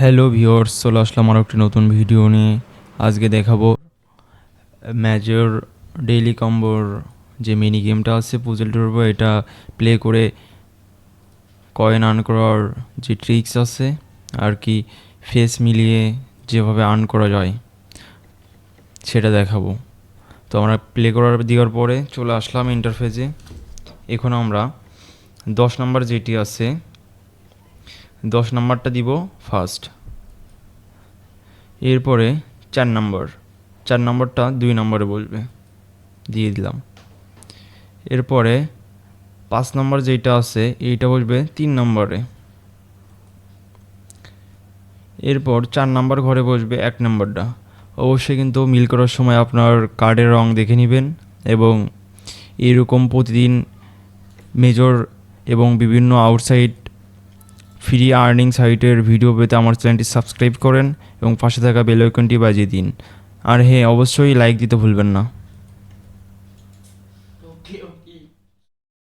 Hello viewers, চলে আসলাম আরও একটি নতুন ভিডিও নিয়ে। আজকে দেখাবো ম্যাজর ডেইলি কম্বোর যে মিনি গেমটা আছে পুজল টুরবো, এটা প্লে করে কয়েন আর্ন করার যে ট্রিক্স আছে আর কি, ফেস মিলিয়ে যেভাবে আর্ন করা যায় সেটা দেখাবো। তো আমরা প্লে করার দেওয়ার পরে চলে আসলাম ইন্টারফেসে। এখন আমরা 10 নাম্বার যেটি আছে 10 নাম্বারটা দিব ফার্স্ট। এরপরে 4 নম্বরটা 2 নম্বরে বসবে, দিয়ে দিলাম। এরপরে 5 নম্বর যেটা আছে এইটা বসবে 3 নম্বরে। এরপর 4 নম্বর ঘরে বসবে 1 নম্বরটা। অবশ্যই কিন্তু মিল করার সময় আপনার কার্ডের রং দেখে নেবেন, এবং এরকম প্রতিদিন মেজর এবং বিভিন্ন আউটসাইড ফ্রি আর্নিং সাইটের ভিডিও পেতে আমার চ্যানেলটি সাবস্ক্রাইব করেন এবং পাশে থাকা বেল আইকনটি বাজিয়ে দিন। আর হ্যাঁ, অবশ্যই লাইক দিতে ভুলবেন না।